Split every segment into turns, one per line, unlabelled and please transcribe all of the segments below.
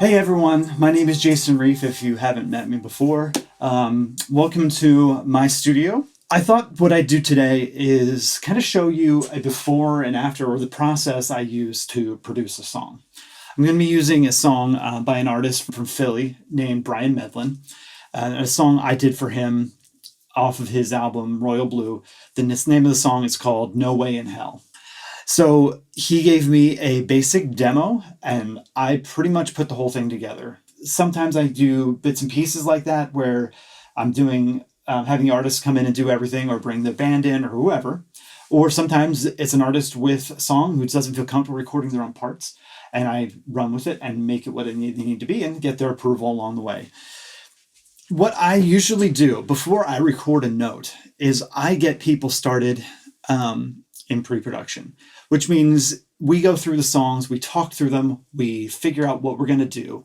Hey everyone, my name is Jason Reef if you haven't met me before. Welcome to my studio. I thought what I'd do today is kind of show you a before and after, or the process I use to produce a song. I'm going to be using a song by an artist from Philly named Brian Medlin, a song I did for him off of his album Royal Blue. The name of the song is called No Way in Hell. So he gave me a basic demo and I pretty much put the whole thing together. Sometimes I do bits and pieces like that where I'm doing, having the artist come in and do everything or bring the band in or whoever. Or sometimes it's an artist with a song who doesn't feel comfortable recording their own parts and I run with it and make it what they need to be and get their approval along the way. What I usually do before I record a note is I get people started in pre-production, which means we go through the songs, we talk through them, we figure out what we're going to do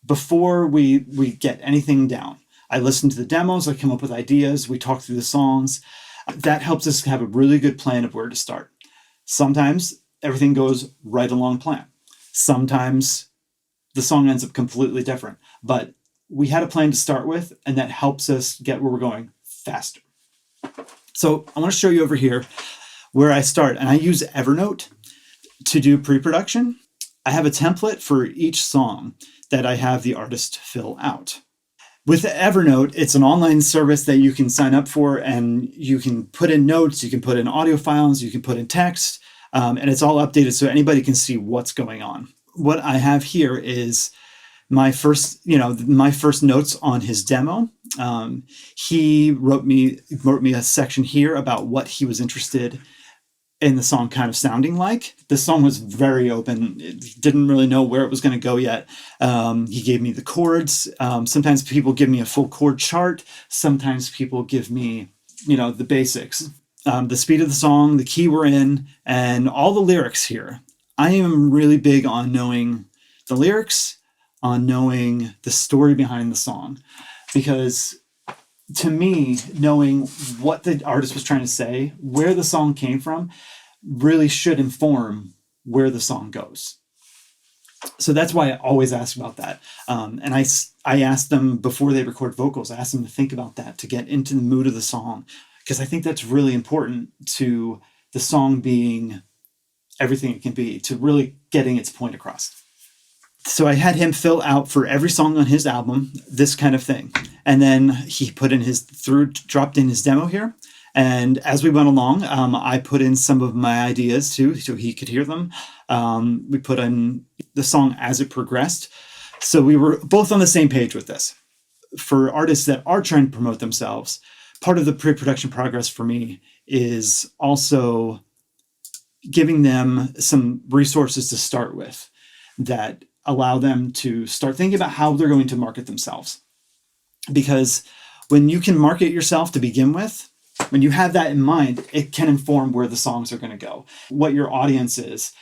before we get anything down. I listen to the demos, I come up with ideas, we talk through the songs. That helps us have a really good plan of where to start. Sometimes everything goes right along plan. Sometimes the song ends up completely different, but we had a plan to start with, and that helps us get where we're going faster. So I want to show you over here where I start, and I use Evernote to do pre-production. I have a template for each song that I have the artist fill out. With Evernote, it's an online service that you can sign up for, and you can put in notes, you can put in audio files, you can put in text, and it's all updated so anybody can see what's going on. What I have here is my first notes on his demo. He wrote me a section here about what he was interested in the song kind of sounding like. The song was very open. It didn't really know where it was going to go yet. He gave me the chords. Sometimes people give me a full chord chart. Sometimes people give me, the basics. The speed of the song, the key we're in, and all the lyrics here. I am really big on knowing the lyrics, on knowing the story behind the song, because to me, knowing what the artist was trying to say, where the song came from, really should inform where the song goes. So that's why I always ask about that. And I asked them before they record vocals, I asked them to think about that to get into the mood of the song, because I think that's really important to the song being everything it can be, to really getting its point across. So I had him fill out for every song on his album, this kind of thing. And then he dropped in his demo here. And as we went along, I put in some of my ideas too, so he could hear them. We put in the song as it progressed. So we were both on the same page with this. For artists that are trying to promote themselves, part of the pre-production progress for me is also giving them some resources to start with that allow them to start thinking about how they're going to market themselves. Because when you can market yourself to begin with, when you have that in mind, it can inform where the songs are going to go. What your audience is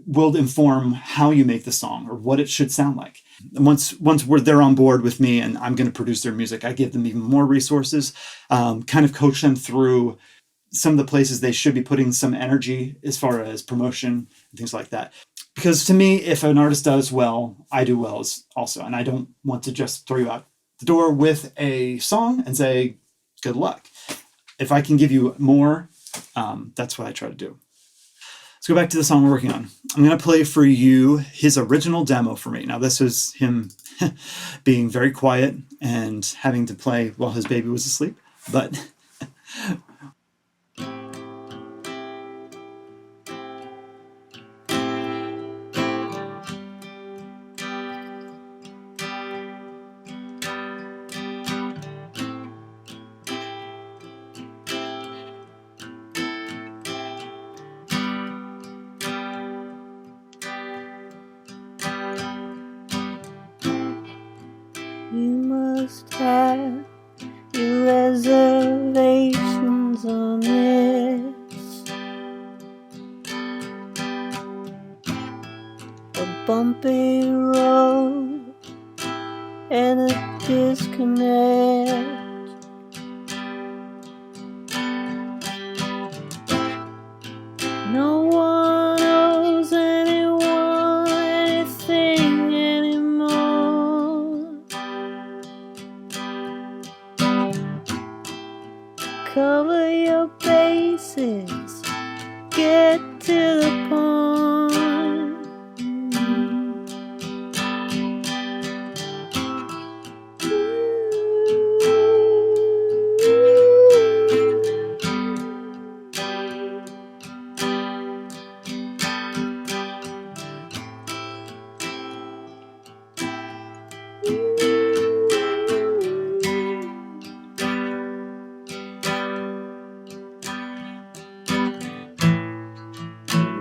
will inform how you make the song or what it should sound like. And once they're on board with me and I'm going to produce their music, I give them even more resources, kind of coach them through some of the places they should be putting some energy as far as promotion and things like that. Because to me, if an artist does well, I do well also. And I don't want to just throw you out the door with a song and say, good luck. If I can give you more, that's what I try to do. Let's go back to the song we're working on. I'm going to play for you his original demo for me. Now, this was him being very quiet and having to play while his baby was asleep. But
you must have your reservations on this. A bumpy road and a disconnect. No one owes anyone anything anymore. cover your bases, get to the point.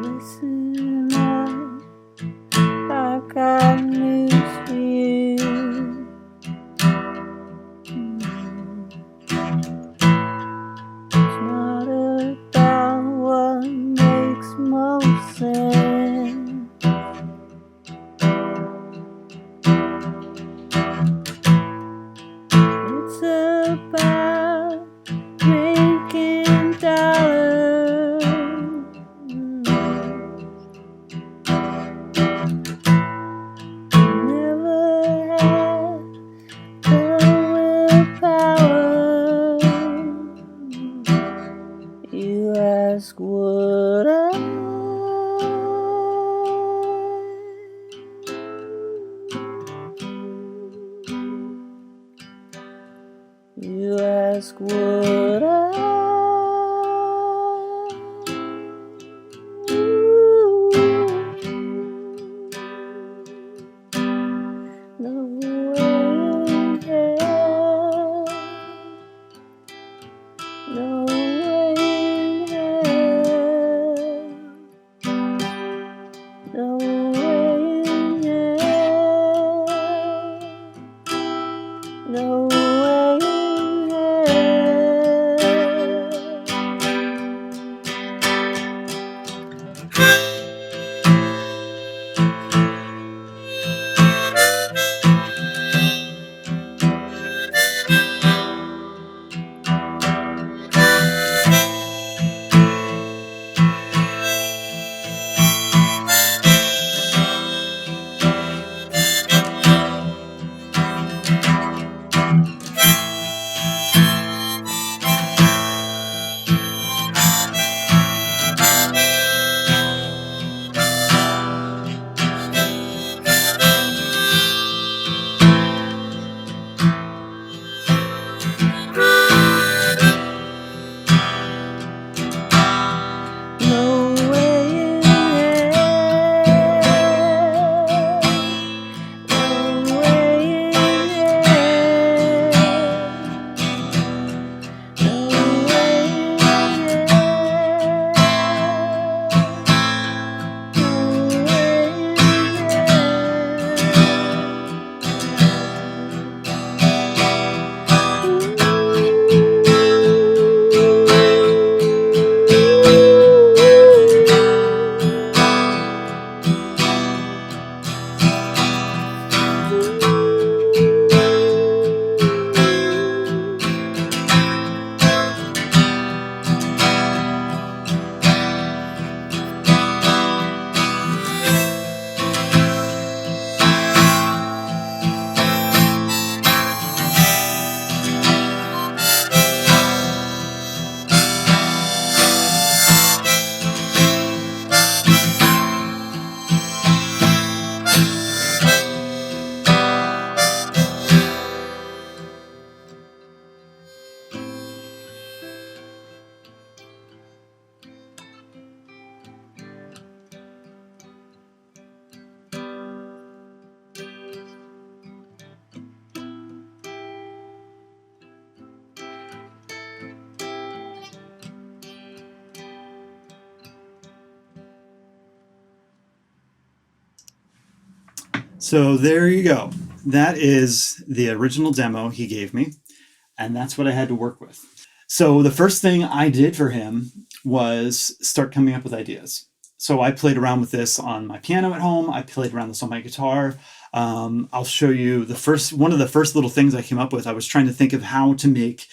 Listen up, I got news for you. It's not about what makes most sense. It's about making dollars. Never had the willpower. You ask what You ask what No way in hell. No way in hell. No way in hell. No way in hell. No way in hell. No way in hell. No way in hell. No way
So there you go. That is the original demo he gave me, and that's what I had to work with. So the first thing I did for him was start coming up with ideas. So I played around with this on my piano at home. I played around with this on my guitar. I'll show you one of the first little things I came up with. I was trying to think of how to make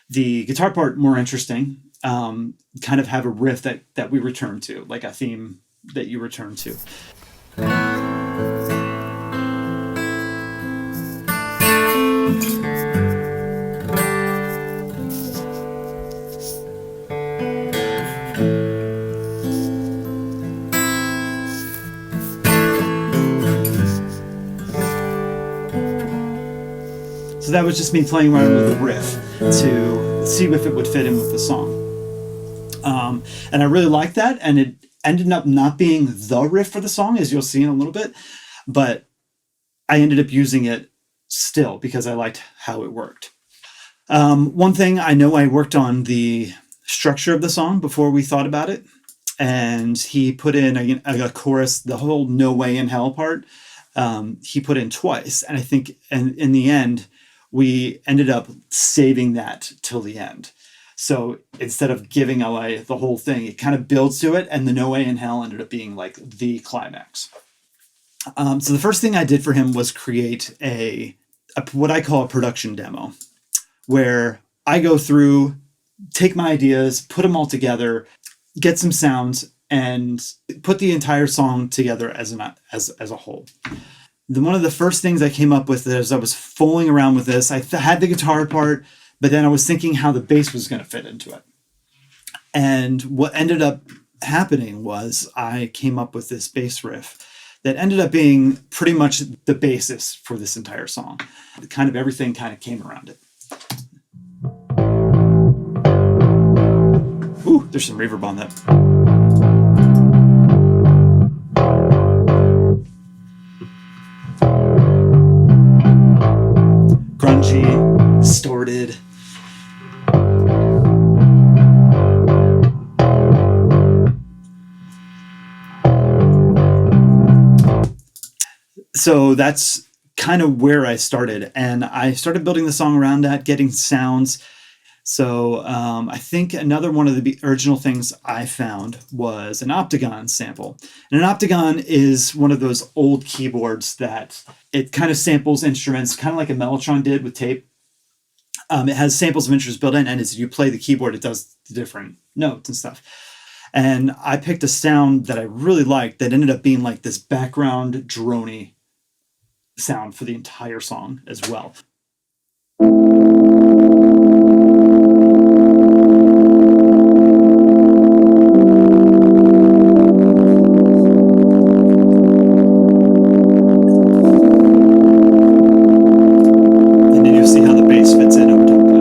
the guitar part more interesting, kind of have a riff that we return to, like a theme that you return to. So that was just me playing around with the riff to see if it would fit in with the song. And I really liked that, and it ended up not being the riff for the song, as you'll see in a little bit, but I ended up using it still because I liked how it worked. One thing I know, I worked on the structure of the song before we thought about it, and he put in a chorus, the whole "No Way in Hell" part. He put in twice, and I think, and in the end, we ended up saving that till the end. So instead of giving away the whole thing, it kind of builds to it, and the "No Way in Hell" ended up being like the climax. So the first thing I did for him was create a what I call a production demo, where I go through, take my ideas, put them all together, get some sounds, and put the entire song together as a whole. One of the first things I came up with as I was fooling around with this, I had the guitar part, but then I was thinking how the bass was going to fit into it. And what ended up happening was I came up with this bass riff that ended up being pretty much the basis for this entire song. Kind of everything kind of came around it. Ooh, there's some reverb on that. Grungy, distorted. So that's kind of where I started, and I started building the song around that, getting sounds. So I think another one of the original things I found was an Optagon sample. And an Optagon is one of those old keyboards that it kind of samples instruments, kind of like a Mellotron did with tape. It has samples of instruments built in, and as you play the keyboard, it does the different notes and stuff. And I picked a sound that I really liked that ended up being like this background droney sound for the entire song as well. And then you see how the bass fits in over top of it.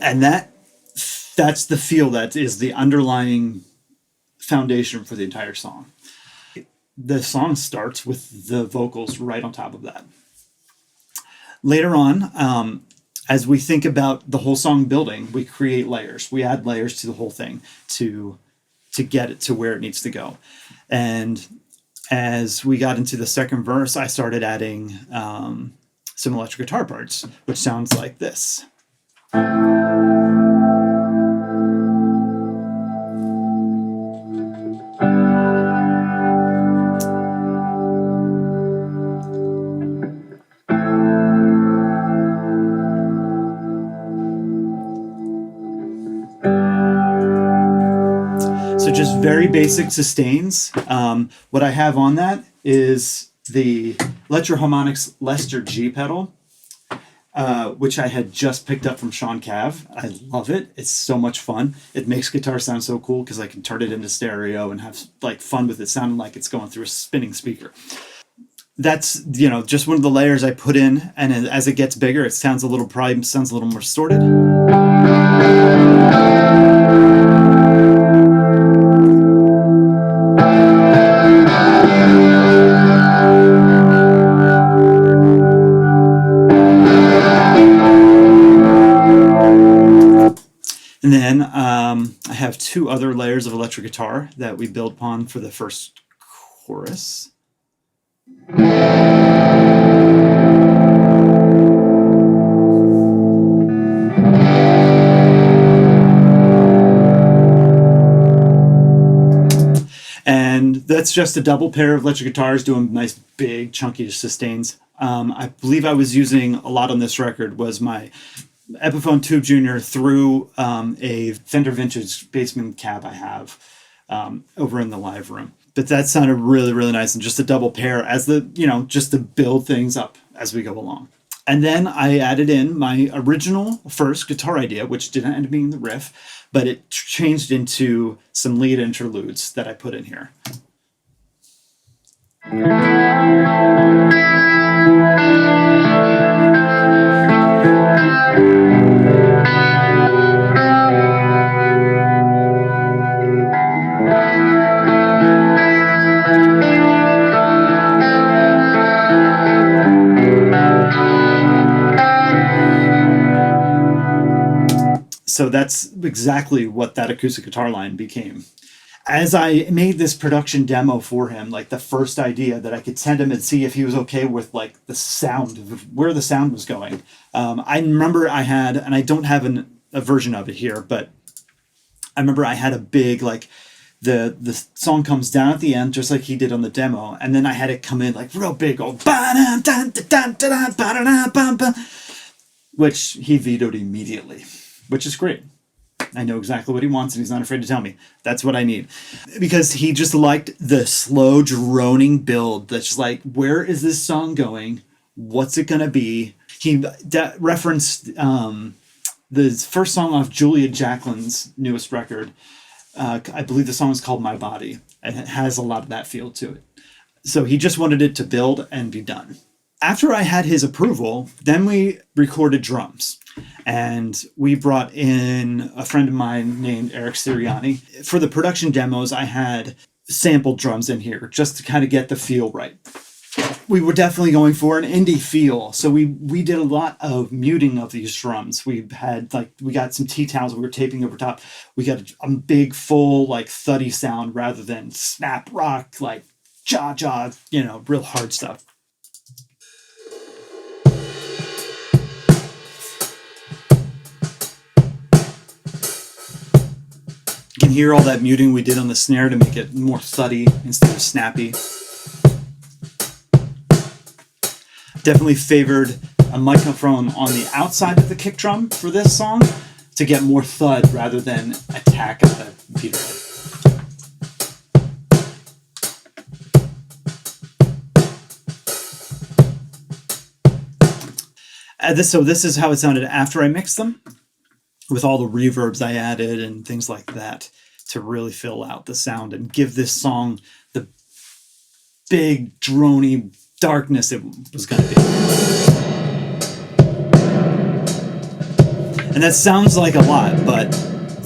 And that's the feel that is the underlying foundation for the entire song. The song starts with the vocals right on top of that. Later on, as we think about the whole song building, we create layers. We add layers to the whole thing to get it to where it needs to go. And as we got into the second verse, I started adding some electric guitar parts, which sounds like this. So just very basic sustains. What I have on that is the Electro-Harmonix Lester G pedal, which I had just picked up from Sean Cav. I love it. It's so much fun. It makes guitar sound so cool because I can turn it into stereo and have like fun with it sounding like it's going through a spinning speaker. That's, just one of the layers I put in, and as it gets bigger, it sounds a little more distorted. And then I have two other layers of electric guitar that we built upon for the first chorus. And that's just a double pair of electric guitars doing nice big chunky sustains. I believe I was using a lot on this record was my Epiphone Tube Junior through a Fender Vintage Bassman cab I have over in the live room. But that sounded really, really nice, and just a double pair as just to build things up as we go along. And then I added in my original first guitar idea, which didn't end up being the riff, but it changed into some lead interludes that I put in here. So that's exactly what that acoustic guitar line became. As I made this production demo for him, like the first idea that I could send him and see if he was okay with like the sound, where the sound was going. I remember I had, and I don't have a version of it here, but I remember I had a big, like the song comes down at the end, just like he did on the demo. And then I had it come in like real big, go, which he vetoed immediately, which is great. I know exactly what he wants, and he's not afraid to tell me. That's what I need. Because he just liked the slow, droning build that's just like, where is this song going? What's it going to be? He referenced the first song off Julia Jacquelin's newest record. I believe the song is called My Body, and it has a lot of that feel to it. So he just wanted it to build and be done. After I had his approval, then we recorded drums. And we brought in a friend of mine named Eric Sirianni. For the production demos, I had sampled drums in here just to kind of get the feel right. We were definitely going for an indie feel. So we did a lot of muting of these drums. We got some T-towels we were taping over top. We got a big, full, like thuddy sound rather than snap rock, like jaw, real hard stuff. You can hear all that muting we did on the snare to make it more thuddy instead of snappy. Definitely favored a microphone on the outside of the kick drum for this song to get more thud rather than attack at the repeater head. So this is how it sounded after I mixed them, with all the reverbs I added and things like that to really fill out the sound and give this song the big, drony darkness it was going to be. And that sounds like a lot, but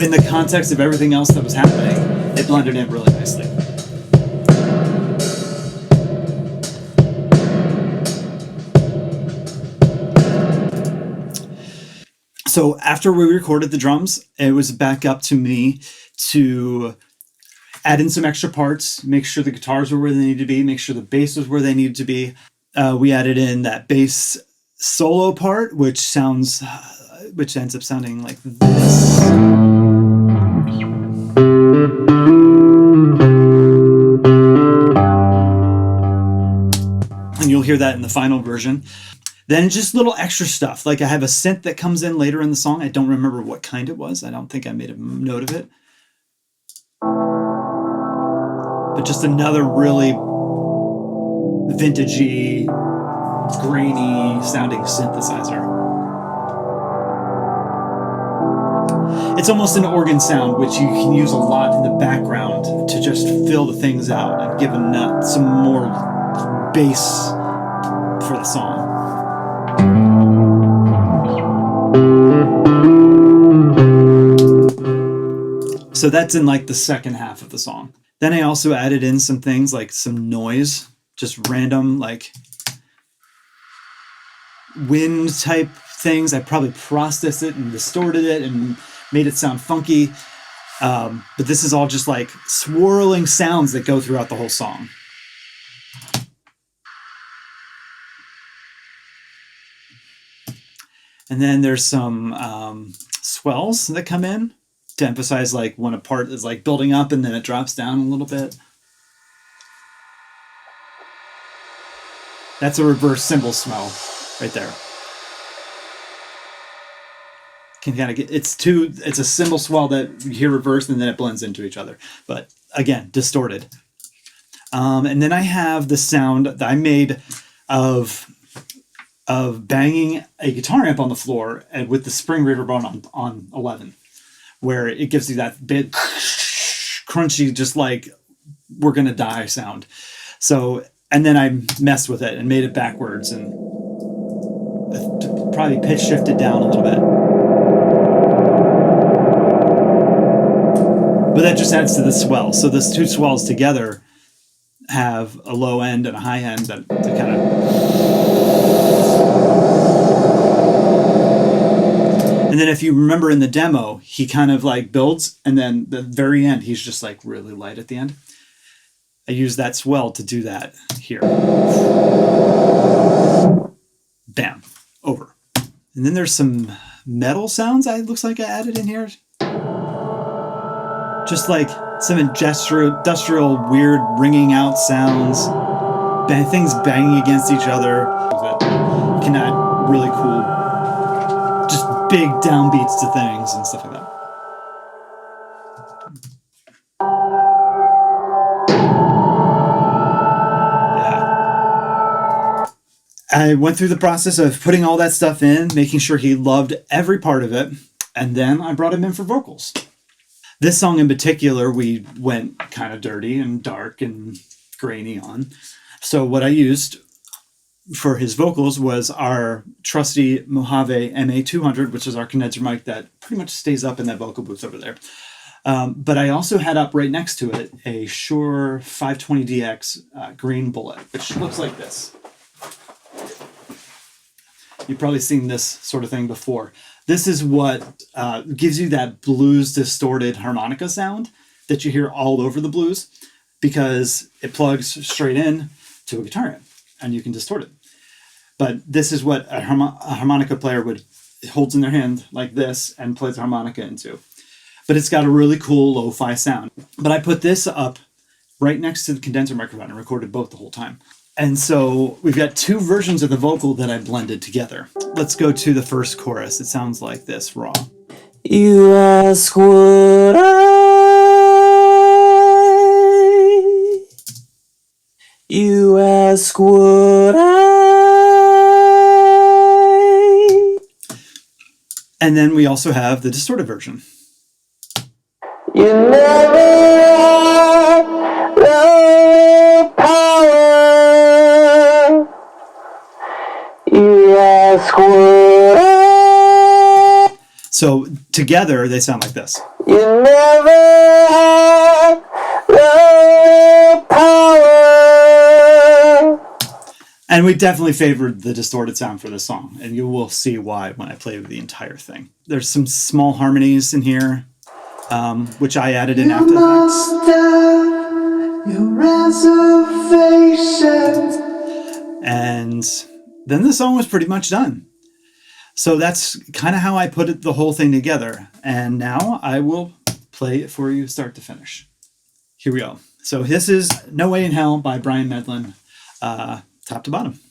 in the context of everything else that was happening, it blended in really nicely. So after we recorded the drums, it was back up to me to add in some extra parts, make sure the guitars were where they needed to be, make sure the bass was where they needed to be. We added in that bass solo part, which ends up sounding like this. And you'll hear that in the final version. Then just little extra stuff. Like I have a synth that comes in later in the song. I don't remember what kind it was. I don't think I made a note of it. But just another really vintagey, grainy sounding synthesizer. It's almost an organ sound, which you can use a lot in the background to just fill the things out and give some more bass for the song. So that's in like the second half of the song. Then I also added in some things like some noise, just random like wind type things. I probably processed it and distorted it and made it sound funky. But this is all just like swirling sounds that go throughout the whole song. And then there's some swells that come in to emphasize like when a part is like building up and then it drops down a little bit. That's a reverse cymbal swell right there. Can kind of get it's a cymbal swell that you hear reversed and then it blends into each other. But again, distorted. And then I have the sound that I made of banging a guitar amp on the floor and with the spring reverb on 11, where it gives you that bit crunchy, just like we're gonna die sound. So, and then I messed with it and made it backwards and probably pitch shifted down a little bit. But that just adds to the swell. So those two swells together have a low end and a high end that kind of. And then if you remember in the demo, he kind of like builds, and then the very end, he's just like really light at the end. I use that swell to do that here. Bam, over. And then there's some metal sounds looks like I added in here. Just like some industrial weird ringing out sounds, things banging against each other that can add really cool, just big downbeats to things and stuff like that. Yeah. I went through the process of putting all that stuff in, making sure he loved every part of it, and then I brought him in for vocals. This song in particular, we went kind of dirty and dark and grainy on. So what I used for his vocals was our trusty Mojave MA200, which is our condenser mic that pretty much stays up in that vocal booth over there. But I also had up right next to it a Shure 520DX green bullet, which looks like this. You've probably seen this sort of thing before. This is what gives you that blues distorted harmonica sound that you hear all over the blues, because it plugs straight in to a guitar amp and you can distort it. But this is what a harmonica player holds in their hand like this and plays a harmonica into. But it's got a really cool lo-fi sound. But I put this up right next to the condenser microphone and recorded both the whole time. And so we've got two versions of the vocal that I blended together. Let's go to the first chorus. It sounds like this, raw.
You ask what You ask what
And then we also have the distorted version.
You never had the power. You ask what
So together they sound like this.
You never had the power.
And we definitely favored the distorted sound for this song, and you will see why when I play the entire thing. There's some small harmonies in here, which I added in After Effects.
Your reservations.
And then the song was pretty much done. So that's kind of how I put the whole thing together. And now I will play it for you start to finish. Here we go. So this is No Way in Hell by Brian Medlin, top to bottom.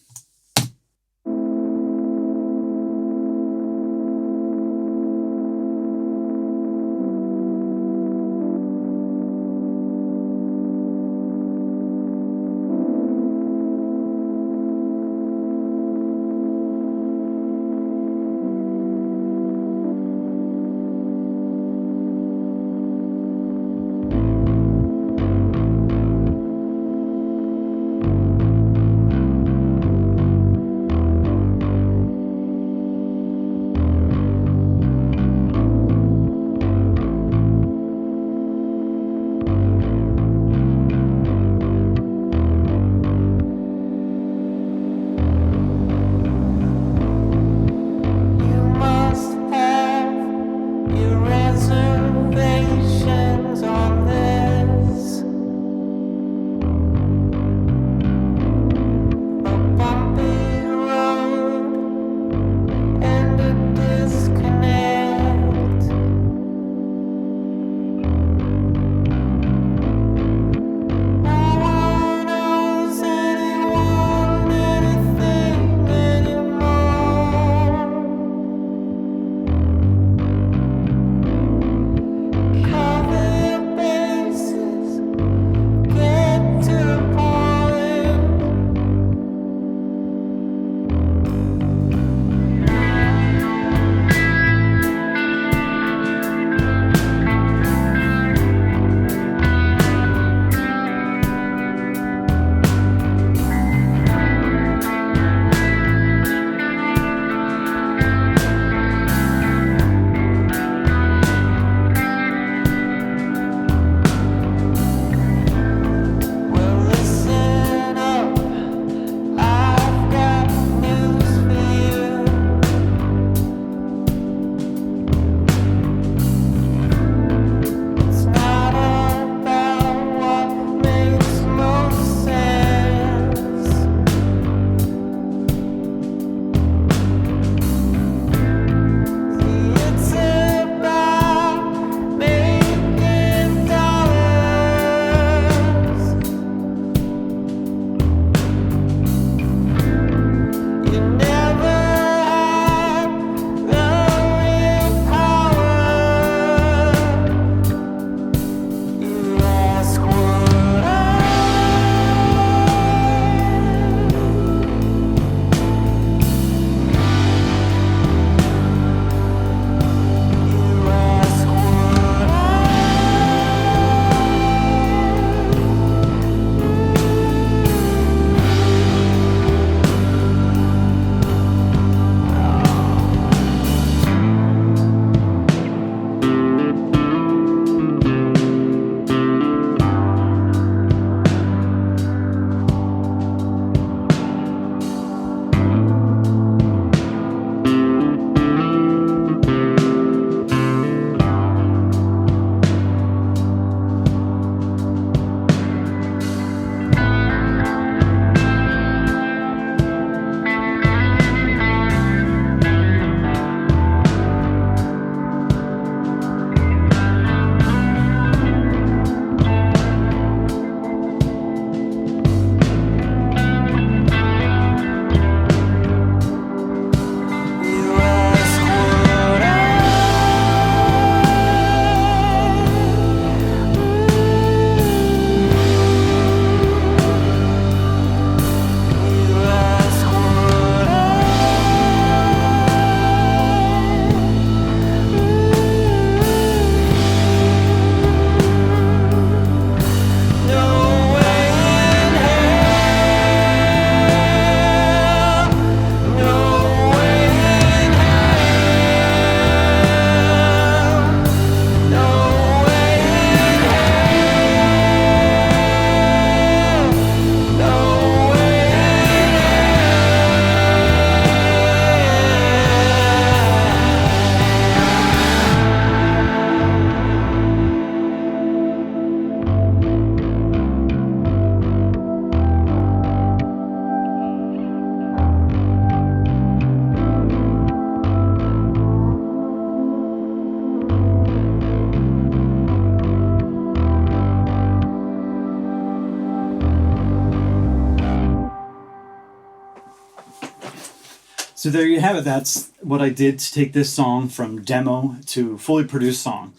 So there you have it. That's what I did to take this song from demo to fully produced song.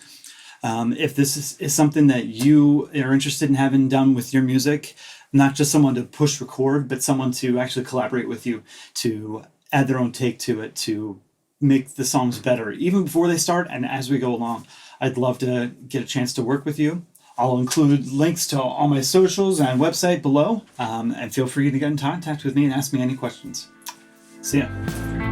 If this is something that you are interested in having done with your music, not just someone to push record, but someone to actually collaborate with you, to add their own take to it, to make the songs better, even before they start and as we go along, I'd love to get a chance to work with you. I'll include links to all my socials and website below, and feel free to get in contact with me and ask me any questions. See ya.